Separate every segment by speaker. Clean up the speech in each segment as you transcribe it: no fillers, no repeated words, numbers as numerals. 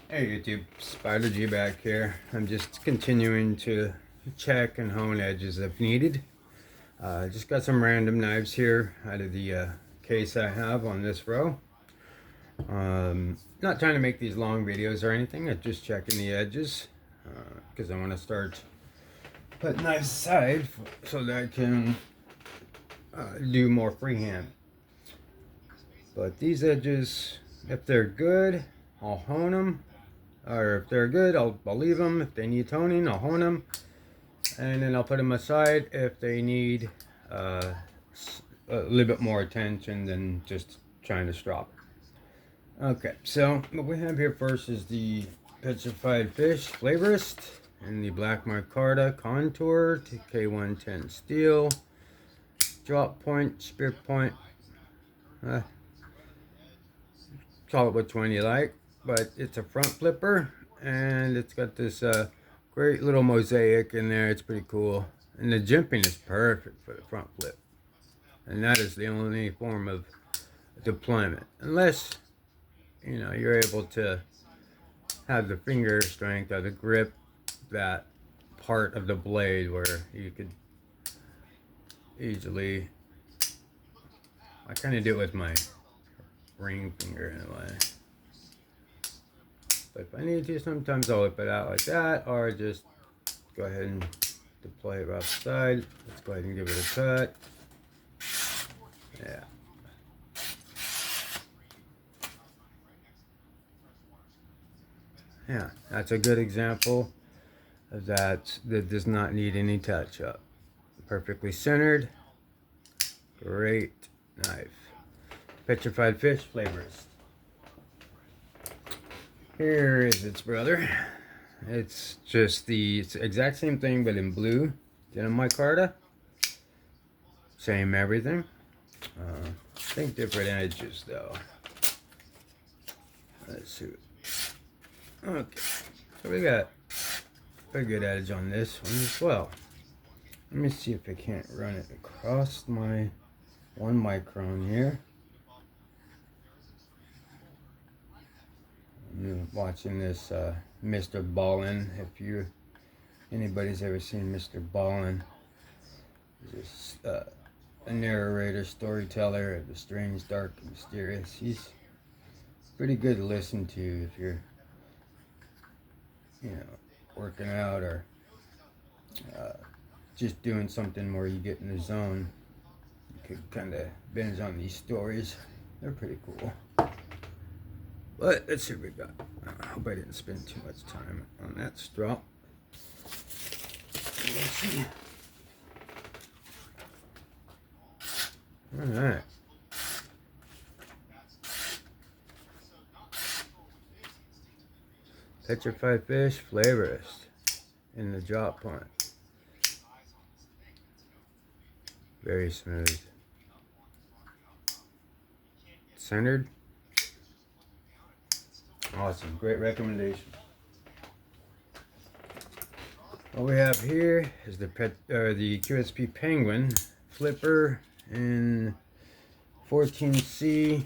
Speaker 1: Hey YouTube, Spider G back here. I'm just continuing to check and hone edges if needed. Just got some random knives here out of the case I have on this row. Not trying to make these long videos or anything, I'm just checking the edges because I want to start putting knives aside so that I can do more freehand. But these edges, if they're good, I'll hone them. Or if they're good, I'll leave them. If they need toning, I'll hone them. And then I'll put them aside if they need a little bit more attention than just trying to strop. Okay, so what we have here first is the Petrified Fish Flavorist and the Black Micarta Contour to K110 steel. Drop point, spear point. Call it which one you like, but it's a front flipper and it's got this great little mosaic in there. It's pretty cool, and the jimping is perfect for the front flip, and that is the only form of deployment, unless you're able to have the finger strength or the grip, that part of the blade where you could easily, I kind of do it with my ring finger in a way. But if I need to, sometimes I'll whip it out like that, or just go ahead and deploy it off the side. Let's go ahead and give it a cut. Yeah. Yeah, that's a good example of that does not need any touch up. Perfectly centered. Great knife. Petrified Fish Flavorist. Here is its brother. It's just it's the exact same thing, but in blue. Denim micarta. Same everything. I think different edges though. Let's see. Okay, so we got a good edge on this one as well. Let me see if I can't run it across my 1 micron here. I'm watching this Mr. Ballin. If anybody's ever seen Mr. Ballin, he's a narrator, storyteller of the strange, dark, and mysterious. He's pretty good to listen to if you're, working out or just doing something where you get in the zone. You could kind of binge on these stories. They're pretty cool. But let's see what we got. I hope I didn't spend too much time on that strop. Let's see. Alright. Petrified Fish Flavorist in the drop point. Very smooth. Centered. Awesome. Great recommendation. What we have here is the QSP Penguin Flipper in 14C.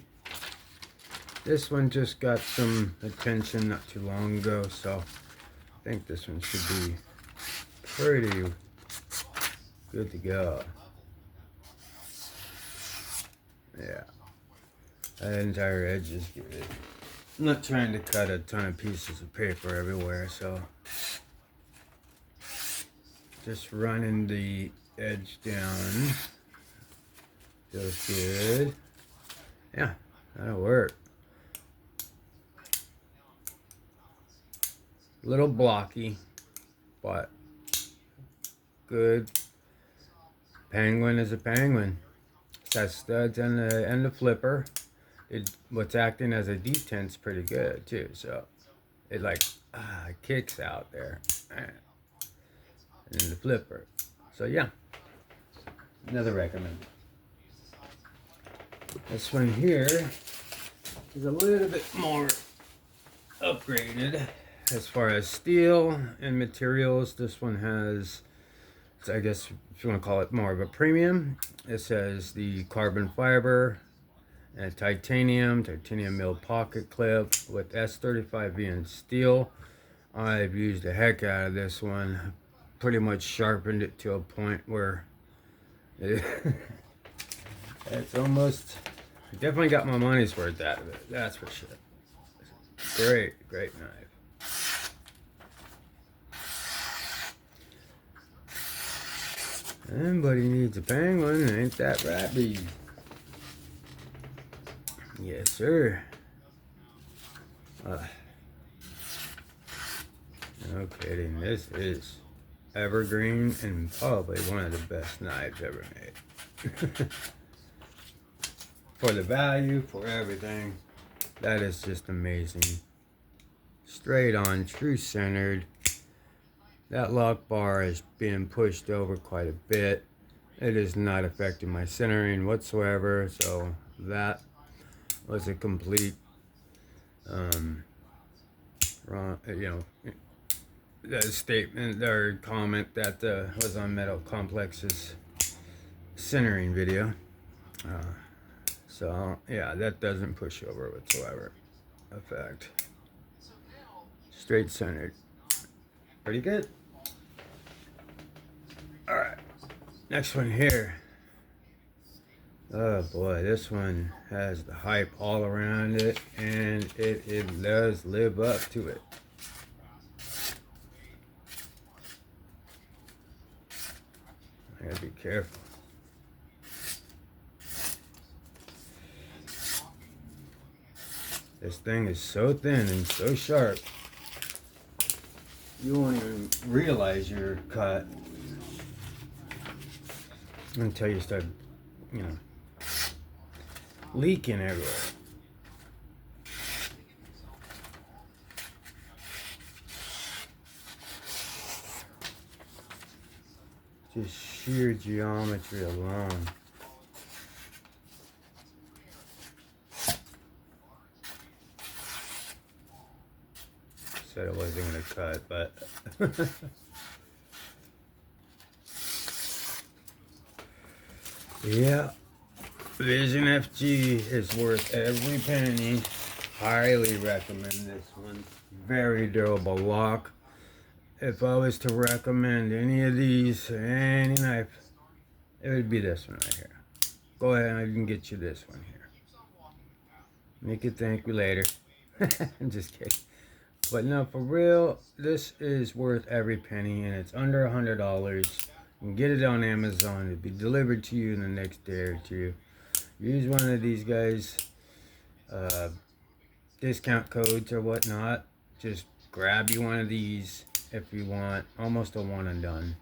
Speaker 1: This one just got some attention not too long ago, so I think this one should be pretty good to go. Yeah, that entire edge is good. I'm not trying to cut a ton of pieces of paper everywhere, so just running the edge down feels good. Yeah, that'll work. A little blocky, but good. Penguin is a penguin. It's got studs on the end of flipper. What's acting as a detent's pretty good too, so it kicks out there. And the flipper. So yeah, another recommend. This one here is a little bit more upgraded as far as steel and materials. This one has, I guess if you want to call it more of a premium, it says the carbon fiber And a titanium mill pocket clip with S35V in steel. I've used the heck out of this one. Pretty much sharpened it to a point where it's almost, definitely got my money's worth out of it. That's for sure. Great knife. Anybody needs a penguin, ain't that right, B? Yes, sir. No kidding. This is evergreen and probably one of the best knives ever made. For the value, for everything, that is just amazing. Straight on, true centered. That lock bar is being pushed over quite a bit. It is not affecting my centering whatsoever, so that was a complete wrong, the statement or comment that was on Metal Complex's centering video. So yeah, that doesn't push over whatsoever. Effect. Straight centered. Pretty good. Alright. Next one here. Oh boy, this one has the hype all around it, and it does live up to it. I gotta be careful. This thing is so thin and so sharp, you won't even realize you're cut until you start, leaking everywhere. Just sheer geometry alone. Said I wasn't going to cut, but yeah, Vision FG is worth every penny. Highly recommend this one. Very durable lock. If I was to recommend any of these, any knife, it would be this one right here. Go ahead, I can get you this one here. Make it thank you later. I'm just kidding. But no, for real, this is worth every penny, and it's under $100. You can get it on Amazon. It'll be delivered to you in the next day or two. Use one of these guys' discount codes or whatnot. Just grab you one of these if you want. Almost a one and done.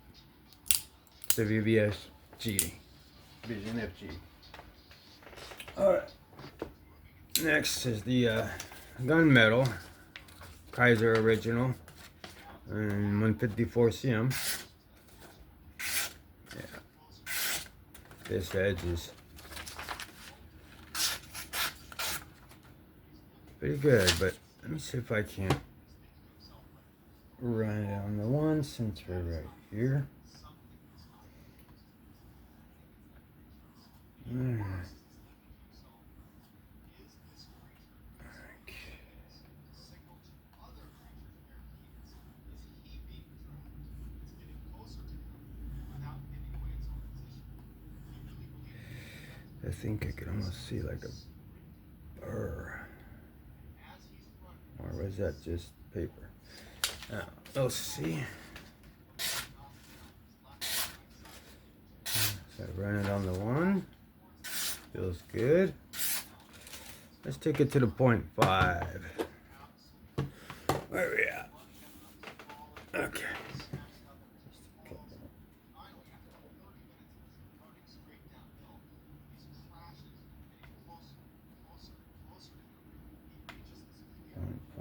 Speaker 1: It's a VVSG. Vision FG. Alright. Next is the gunmetal Kaiser original and 154 cm. Yeah, this edge is pretty good, but let me see if I can't run it on the one since we're right here. I think I could almost see like a burr. Or was that just paper? Now, let's see. So I run it on the one. Feels good. Let's take it to the 0.5. Where are we at? Okay.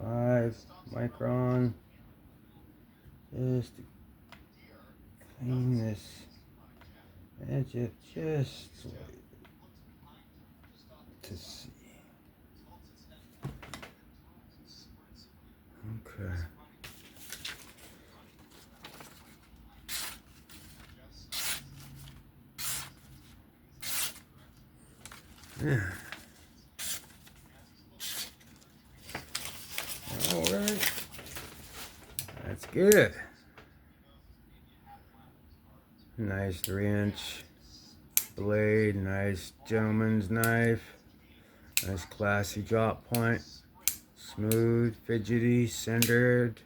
Speaker 1: 0.5 micron. Just to clean this edge up just to see. Okay. Yeah. good. Nice 3-inch blade, nice gentleman's knife, nice classy drop point, smooth, fidgety, centered.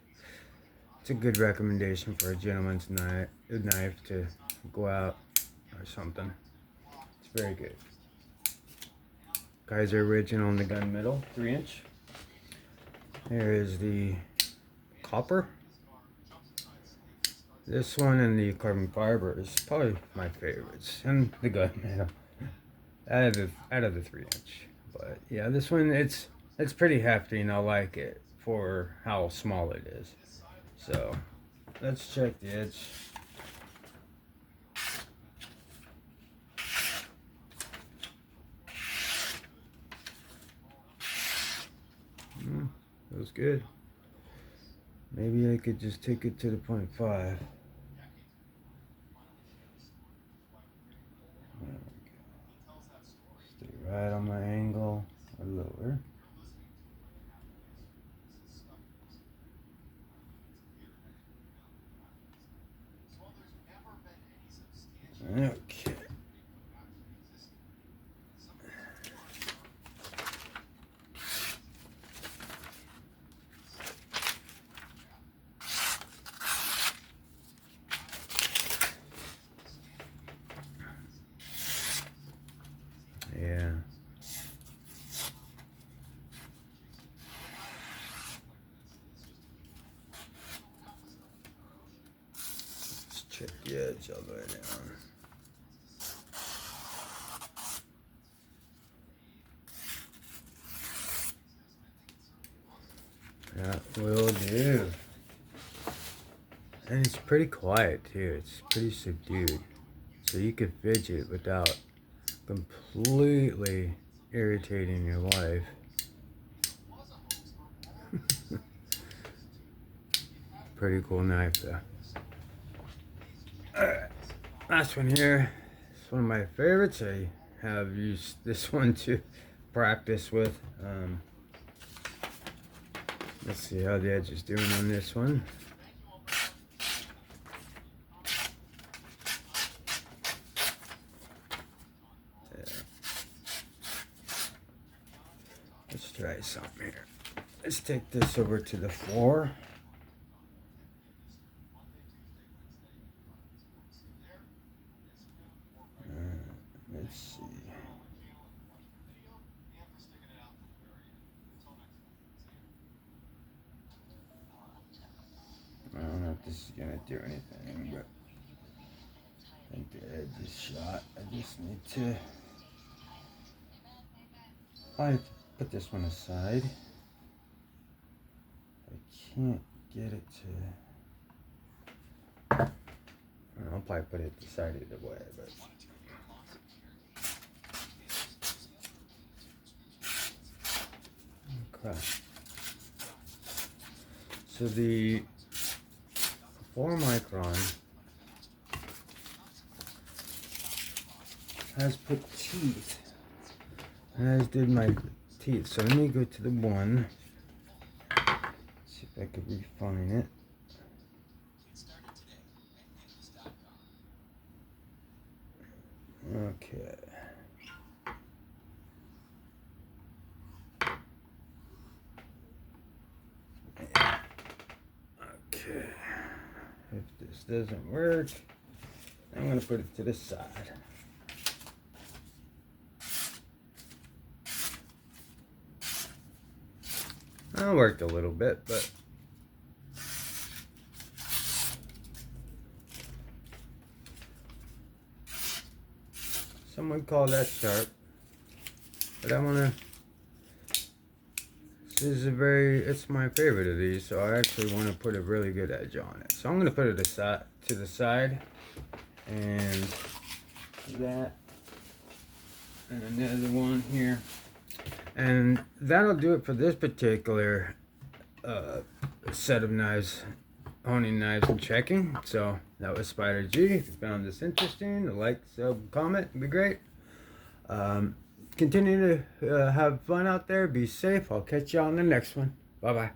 Speaker 1: It's a good recommendation for a gentleman's knife to go out or something. It's very good. Kaiser original in the gun middle, 3-inch. Here is the copper. This one and the carbon fiber is probably my favorites, and the gun metal out of the 3-inch. But yeah, this one it's pretty hefty, and I like it for how small it is. So let's check the edge. Feels good. Maybe I could just take it to the 0.5. Stay right on my angle or lower. Okay. Yeah. Let's check the edge all the way down. That will do. And it's pretty quiet too. It's pretty subdued. So you could fidget without completely irritating your wife. Pretty cool knife though. Alright, last one here. It's one of my favorites. I have used this one to practice with. Let's see how the edge is doing on this one. Let's try something here. Let's take this over to the floor. Let's see. I don't know if this is gonna do anything, but I think the edge is shot. I just need to put this one aside. I can't get it to. I'll probably put it decided away, but. Okay. So the 4-micron has put teeth, as did my teeth. So let me go to the 1. See if I could refine it. Okay. Okay. If this doesn't work, I'm going to put it to the side. That worked a little bit, but some would call that sharp. But I want to. This is it's my favorite of these, so I actually want to put a really good edge on it. So I'm going to put it to the side, and that, and another one here. And that'll do it for this particular set of knives, honing knives and checking. So that was Spider G. If you found this interesting, a like, sub, comment would be great. Continue to have fun out there. Be safe. I'll catch you on the next one. Bye-bye.